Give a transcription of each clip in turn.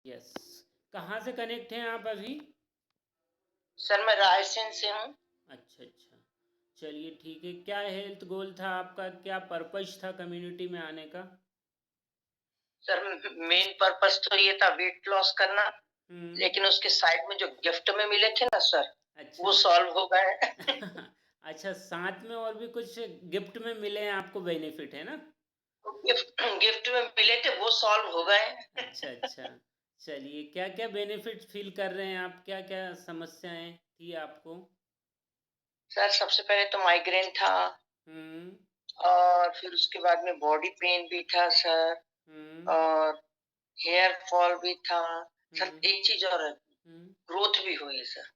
Yes. कहाँ से connect हैं आप अभी? सर मैं रायसेन से हूँ। अच्छा अच्छा। चलिए ठीक है। क्या हेल्थ गोल था आपका, क्या पर्पस था कम्युनिटी में आने का? सर मेन पर्पस तो ये था वेट लॉस करना, हम्म। लेकिन उसके साइड में जो गिफ्ट में मिले थे ना सर, अच्छा। वो सॉल्व हो गए। अच्छा, साथ में और भी कुछ गिफ्ट में मिले हैं आपको, बेनिफिट है ना? गिफ्ट गिफ्ट में मिले थे वो सॉल्व हो गए। अच्छा अच्छा। चलिए, क्या क्या बेनिफिट फील कर रहे हैं आप, क्या क्या समस्याएं थी आपको? सर सबसे पहले तो माइग्रेन था, हम्म। और फिर उसके बाद में बॉडी पेन भी था सर, हम्म। और हेयर फॉल भी था। सर हम्म। एक चीज और, हम्म। ग्रोथ भी हुई है सर।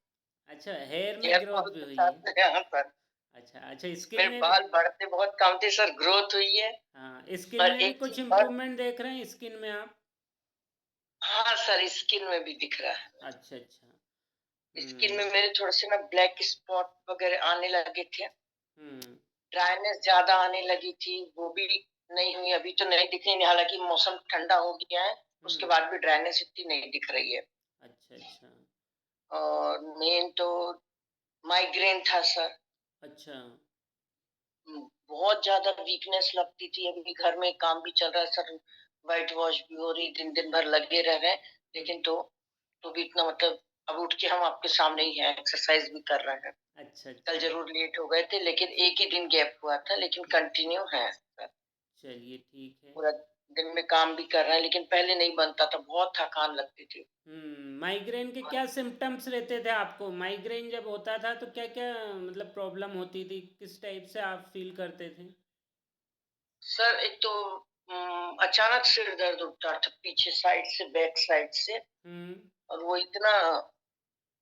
अच्छा, हेयर में हेयर ग्रोथ फॉल भी के हुई है? साथ में, हाँ सर, अच्छा अच्छा, स्किन मेरे में भी? बाल बढ़ते बहुत कम थे सर, ग्रोथ हुई है। हाँ, स्किन और में भी एक कुछ चीज और, इम्प्रूवमेंट देख रहे हैं स्किन में आप? हाँ सर स्किन में भी दिख रहा है। अच्छा अच्छा। स्किन हम्म। में मेरे थोड़े से ना ब्लैक स्पॉट वगैरह आने लगे थे, हम्म। ड्राइनेस ज्यादा आने लगी थी, वो भी नहीं हुई, अभी तो नहीं दिख रही, हालांकि मौसम ठंडा हो गया है, उसके हम्म। बाद भी ड्राइनेस इतनी नहीं दिख रही है। अच्छा अच्छा। और मेन तो माइग्रेन था सर। अच्छा। बहुत ज्यादा वीकनेस लगती थी, अभी घर में काम भी चल रहा है सर, वाइट वॉश भी हो रही, दिन दिन भर लगे रह रहे हैं, हम्म। लेकिन तो भी इतना मतलब, अब उठ के हम आपके सामने ही हैं, एक्सरसाइज भी कर रहे हैं। अच्छा कल अच्छा। जरूर लेट हो गए थे, लेकिन एक ही दिन गैप हुआ था, लेकिन कंटिन्यू है सर। चलिए ठीक है। पूरा दिन में काम भी कर रहे हैं, लेकिन पहले नहीं बनता था, बहुत थकान लगती थी। माइग्रेन के क्या सिम्टम्स रहते थे आपको? माइग्रेन जब होता था तो क्या क्या मतलब प्रॉब्लम होती थी, किस टाइप से आप फील करते थे? सर एक तो अचानक सिर दर्द उठता था, पीछे साइड से, बैक साइड से, हम्म। और वो इतना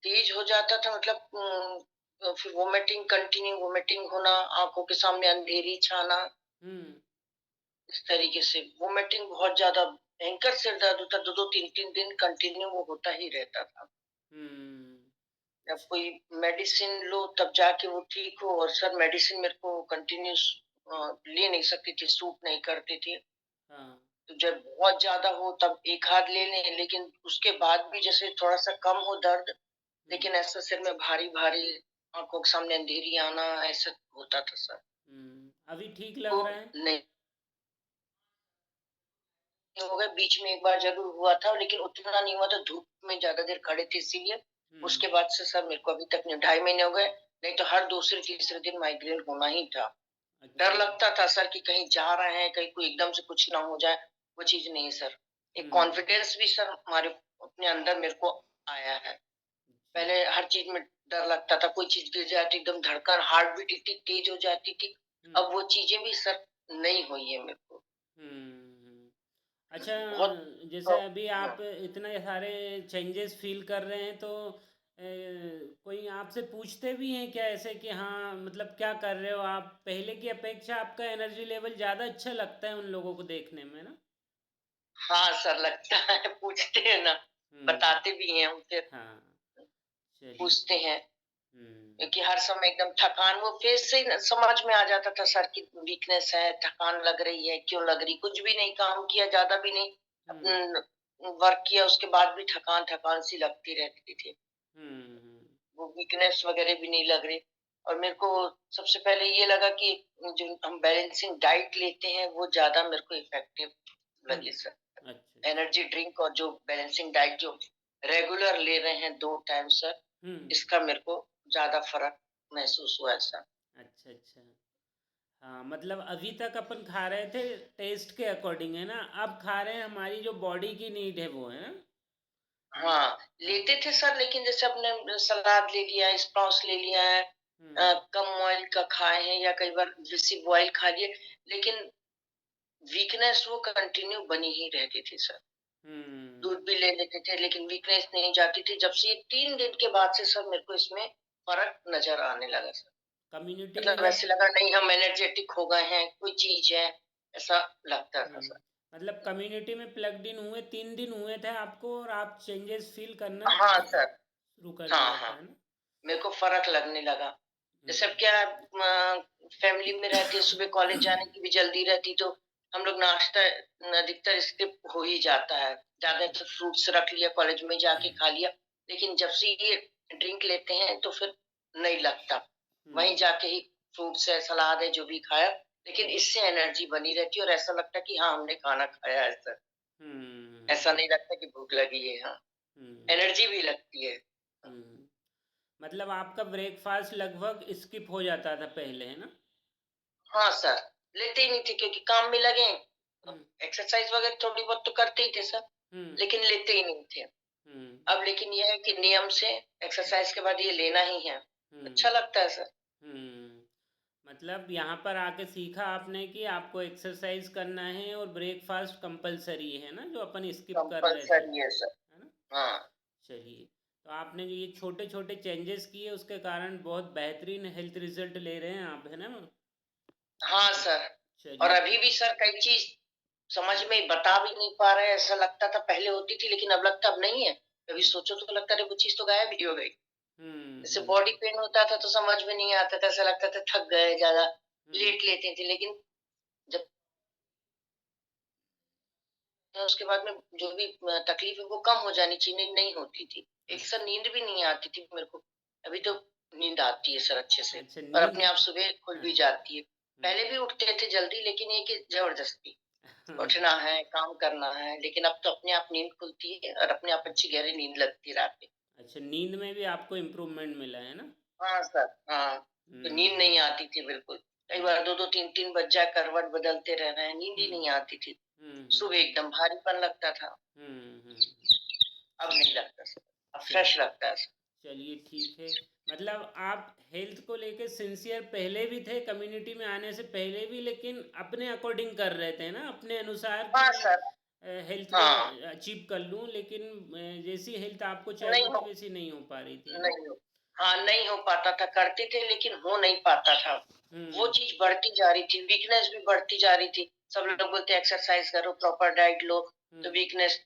तेज हो जाता था, मतलब फिर वोमिटिंग, कंटिन्यू वोमिटिंग होना, आंखों के सामने अंधेरी छाना, हम्म। इस तरीके से वोमिटिंग, बहुत ज्यादा भयंकर सिर दर्द होता, दो दो तीन तीन दिन कंटिन्यू वो होता ही रहता था। हम्म। जब कोई मेडिसिन लो तब जाके वो ठीक हो, और सर मेडिसिन मेरे को कंटिन्यूस ले नहीं सकती थी, सूट नहीं करती थी। हाँ। तो जब बहुत ज्यादा हो तब एक हाथ ले लें, लेकिन उसके बाद भी जैसे थोड़ा सा कम हो दर्द, हम्म। लेकिन ऐसा सिर में भारी भारी, आंखों के सामने अंधेरी आना, ऐसा होता था सर। अभी ठीक तो लग रहा है? नहीं हो गया, बीच में एक बार जरूर हुआ था, लेकिन उतना नहीं हुआ था, धूप में ज्यादा देर खड़े थे इसीलिए। हम्म। उसके बाद से सर मेरे को अभी तक नहीं, 2.5 महीने हो गए, नहीं तो हर दूसरे तीसरे दिन माइग्रेन होना ही था। डर अच्छा। लगता था सर कि कहीं जा रहे हैं, कहीं कोई एकदम से कुछ ना हो जाए, वो चीज नहीं सर। एक हम्म। कॉन्फिडेंस भी सर हमारे अपने अंदर मेरे को आया है। जी। पहले हर चीज में डर लगता था, कोई चीज गिर जाती एकदम धड़कन, हार्ट बीट इतनी तेज हो जाती थी, हम्म। अब वो चीजें भी सर नहीं हुई है मेरे को। हम्म। अच्छा, बहुत जैसे अभी हाँ। आप इतने सारे चेंजेस फील कर रहे हैं तो कोई आपसे पूछते भी हैं क्या ऐसे कि हाँ मतलब क्या कर रहे हो आप, पहले की अपेक्षा आपका एनर्जी लेवल ज़्यादा अच्छा लगता है उन लोगों को देखने में ना? हाँ सर लगता है, पूछते हैं ना, हम्म। बताते भी हैं हमसे, हाँ। चलिए पूछते ठीक। हैं। हम्म। क्योंकि हर समय एकदम थकान, वो फेस से ही समझ में आ जाता था सर की वीकनेस है, थकान लग रही है, क्यों लग रही, कुछ भी नहीं काम किया, ज्यादा भी नहीं, हम्म। अपन वर्क किया, उसके बाद भी थकान थकान सी लगती रहती थी, हम्म। वो वीकनेस वगैरह भी नहीं लग रही। और मेरे को सबसे पहले ये लगा कि जो हम बैलेंसिंग डाइट लेते हैं वो ज्यादा मेरे को इफेक्टिव लगी हम्म। सर। अच्छा अच्छा। एनर्जी ड्रिंक और जो बैलेंसिंग डाइट जो रेगुलर ले रहे हैं 2 टाइम सर, हम्म। इसका मेरे को ज्यादा फर्क महसूस हुआ है सर। अच्छा अच्छा। हाँ, मतलब अभी तक अपन खा रहे थे टेस्ट के अकॉर्डिंग है ना, अब खा रहे हैं हमारी जो बॉडी की नीड है वो है ना? हम। हाँ हाँ। लेते थे सर, लेकिन जैसे अपने सलाद ले लिया, स्प्राउट्स ले लिया है, हम्म। कम ऑयल का खाए हैं, या कई बार देसी बॉयल खा लिए, लेकिन वीकनेस वो कंटिन्यू बनी ही रहती थी सर। हम्म। दूध भी ले लेते थे, लेकिन वीकनेस नहीं जाती थी, जब से ये 3 दिन के बाद से सर मेरे को इसमें फर्क नजर आने लगा सर। कम्युनिटी में मतलब जब। ऐसे लगा नहीं हम एनर्जेटिक हो गए हैं, कोई चीज है, ऐसा लगता था हम्म। सर। मतलब कम्युनिटी में प्लग्ड इन हुए 3 दिन हुए थे आपको और आप चेंजेस फील करना हाँ सर। शुरू कर हाँ दिया हाँ, था है ना? मेरे को फर्क लगने लगा। जैसे हम्म। अब क्या, फैमिली में रहती है, सुबह कॉलेज जाने की भी जल्दी रहती, तो हम लोग नाश्ता अधिकतर स्किप हो ही जाता है। ज़्यादातर फ्रूट्स रख लिया, कॉलेज में जाके खा लिया, लेकिन जब से ये ड्रिंक लेते हैं तो फिर नहीं लगता। हुँ, वहीं जाके ही फ्रूट्स है, सलाद है, जो भी खाया, लेकिन हुँ, इससे एनर्जी बनी रहती है और ऐसा लगता है कि हाँ, हमने खाना खाया है सर। ऐसा हुँ, नहीं लगता कि भूख लगी है, हाँ। हुँ, एनर्जी भी लगती है। हुँ। मतलब आपका ब्रेकफ़ास्ट लगभग स्किप हो जाता था पहले, है ना? हाँ सर, लेते ही नहीं थे क्योंकि काम में लगे हैं। हुँ, एक्सरसाइज़ वगैरह थोड़ी बहुत तो करते ही थे सर, हुँ, लेकिन लेते ही नहीं थे। हुँ, अब लेकिन ये है कि नियम से एक्सरसाइज़ के बाद ये लेना ही है। अच्छा हुँ, लगता है सर। हुँ। मतलब यहाँ पर आके सीखा आपने कि आपको एक्सरसाइज़ करना है और ब्रेकफ़ास्ट कंपल्सरी है ना, जो अपन स्किप कर रहे थे, कंपल्सरी है सर। है ना? हाँ। चलिए, तो आपने जो ये छोटे-छोटे चेंजेस किए उसके कारण बहुत बेहतरीन हेल्थ रिज़ल्ट ले रहे हैं आप, है ना? हाँ च सर, और चलिए अभी ठीक। भी सर कई चीज़ समझ हुँ, में बता भी नहीं पा रहे हैं, ऐसा लगता था पहले होती थी लेकिन अब लगता अब नहीं है। कभी हुँ, सोचो तो लगता है अरे वो चीज़ तो गायब ही हो गई। हुँ, जैसे बॉडी हुँ, पेन होता था तो समझ में नहीं आता था, ऐसा लगता था थक गए ज़्यादा, हुँ, लेट लेते थे, लेकिन जब उसके बाद में जो भी तकलीफ है वो कम हो जानी चाहिए, नहीं होती थी। एक सर अच्छा, नींद भी नहीं आती थी मेरे को। अभी तो नींद आती है सर अच्छे से अच्छा और नींद अपने आप सुबह खुल हाँ, भी जाती है। हुँ, पहले भी उठते थे जल्दी लेकिन ये कि ज़बरदस्ती हाँ, उठना है, काम करना है, लेकिन अब तो अपने आप नींद खुलती है और अपने आप अच्छी गहरी नींद लगती है रात में। अच्छा नींद में भी आपको इम्प्रूवमेंट मिला है ना? हाँ सर, हाँ। तो हुँ, नींद नहीं आती थी बिल्कुल। कई हुँ, बार 2-2 3-3 बज जाए करवट बदलते रह रहे हैं, नींद ही हुँ, नहीं आती थी। हुँ, सुबह हुँ, एकदम भारीपन लगता था, हुँ, हुँ, अब चल नहीं लगता सर, अब चल फ्रेश लगता है सर। चलिए ठीक है। मतलब आप हेल्थ को लेके सिंसियर पहले भी थे कम्युनिटी में आने से पहले भी लेकिन अपने अकॉर्डिंग कर रहे थे ना अपने अनुसार कि हाँ मैं सर, हेल्थ को हाँ। अचीव कर लूँ लेकिन जैसी हेल्थ आपको नहीं चाहिए थी हो वैसी नहीं हो पा रही थी है ना? नहीं हो हाँ, नहीं हो पाता था, करते थे लेकिन हो नहीं पाता था। वो हुँ, चीज़ बढ़ती जा रही थी, वीकनेस भी बढ़ती जा रही थी। सब हुँ, लोग बोलते हैं एक्सरसाइज़ करो, प्रॉपर डाइट लो, तो हुँ। वीकनेस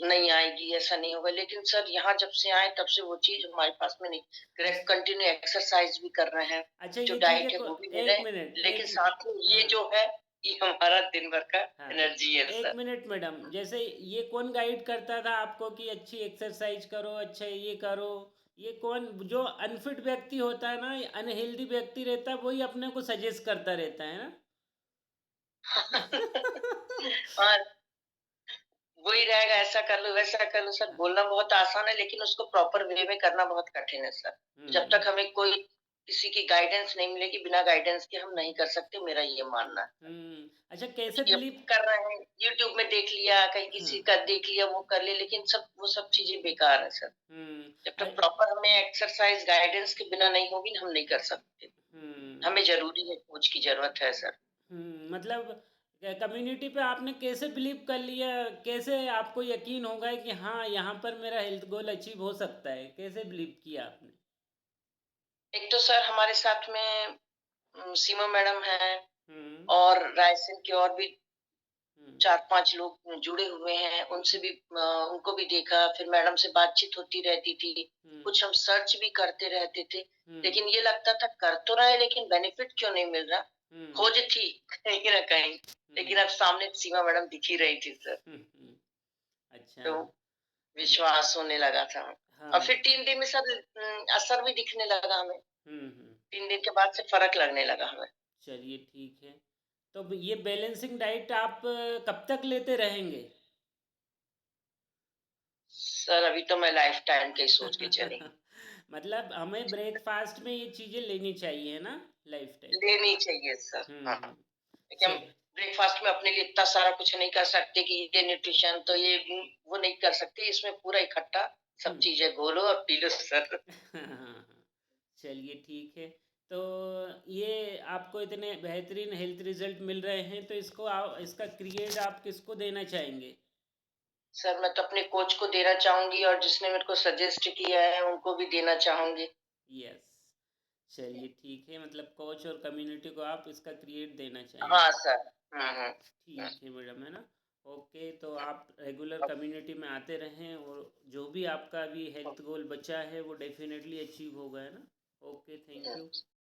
नहीं आएगी, ऐसा नहीं होगा। लेकिन सर यहाँ जब से आए तब से वो चीज़ हमारे पास में नहीं। अच्छा करेक्ट कंटिन्यू एक्सरसाइज़ भी कर रहे हैं, अच्छा जो ये चीज़ें डाइट है को वो भी ले रहे 1 हैं, मिनट लेकिन 1 साथ में ये हाँ। जो है, ये हमारा दिन भर का हाँ, एनर्जी है 1 सर। मिनट मैडम, जैसे ये कौन गाइड करता था आपको कि अच्छी एक्सरसाइज करो, अच्छा ये करो? ये कौन जो अनफिट व्यक्ति होता है ना, अनहेल्दी व्यक्ति रहता है, वही अपने को सजेस्ट करता रहता है ना? हाँ, वही रहेगा ऐसा कर लो, वैसा कर लो सर, हाँ, बोलना बहुत आसान है लेकिन उसको प्रॉपर वे में करना बहुत कठिन है सर। जब तक हुँ, हमें कोई किसी की गाइडेंस नहीं मिलेगी, बिना गाइडेंस के हम नहीं कर सकते, मेरा ये मानना है। हुँ। अच्छा कैसे ये बिलीव कर रहे हैं, यूट्यूब में देख लिया, कहीं हाँ, किसी का देख लिया, वो कर लिया, लेकिन वो सब चीज़ें बेकार है सर। हुँ, जब तक प्रॉपर हमें एक्सरसाइज़ गाइडेंस के बिना नहीं होगी, हम नहीं कर सकते। हुँ। हमें ज़रूरी है, कोच की ज़रूरत है सर। मतलब कम्युनिटी पे आपने कैसे बिलीव कर लिया कैसे आपको यकीन हो गया कि हाँ यहाँ पर मेरा हेल्थ गोल अचीव हो सकता है कैसे बिलीव किया आपने एक तो सर हमारे साथ में सीमा मैडम हैं हम्म और रायसेन के और भी हम्म 4-5 लोग जुड़े हुए हैं, उनसे भी उनको भी देखा, फिर मैडम से बातचीत होती रहती थी, हम्म कुछ हम सर्च भी करते रहते थे, हम्म लेकिन ये लगता था कर तो रहा है लेकिन बेनिफिट क्यों नहीं मिल रहा? हम्म खोज थी कहीं न कहीं, लेकिन हम्म अब सामने सीमा मैडम दिख ही रही थी सर, हम्म, हम्म, अच्छा तो मतलब विश्वास होने लगा था। और हाँ फिर 3 दिन में सर असर भी दिखने लगा हमें, हम्म। 3 दिन के बाद से फ़र्क लगने लगा हमें। चलिए ठीक है तो ये बैलेंसिंग डाइट आप कब तक लेते रहेंगे सर अभी तो मैं लाइफ़ टाइम का ही सोच के चली। मतलब हमें ब्रेकफास्ट में ये चीज़ें लेनी चाहिए ना लाइफ टाइम लेनी चाहिए सर, हाँ। हम्म देखिए हम चल ब्रेकफ़ास्ट में अपने लिए इतना सारा कुछ नहीं कर सकते कि ये न्यूट्रिशन तो ये वो नहीं कर सकते। इसमें पूरा इकट्ठा सब हुँ। चीज़ें घोलो और पी लो सर। हाँ, हाँ, हाँ। चलिए ठीक है। तो ये आपको इतने बेहतरीन हेल्थ रिज़ल्ट मिल रहे हैं तो इसको आप इसका क्रेडिट आप किसको देना चाहेंगे? सर मैं तो अपने कोच को देना चाहूँगी और जिसने मेरे को सजेस्ट किया है उनको भी देना चाहूँगी। यस। चलिए ठीक है मतलब कोच और कम्युनिटी को आप इसका क्रेडिट देना हाँ चाहेंगे। सर। हुँ, हुँ। हुँ, ठीक है मैडम, है ना? ओके तो हुँ। आप रेगुलर अब कम्युनिटी में आते रहें और जो भी आपका अभी हेल्थ गोल बचा है वो डेफ़िनेटली अचीव होगा, है ना? Okay, thank hmm. यू।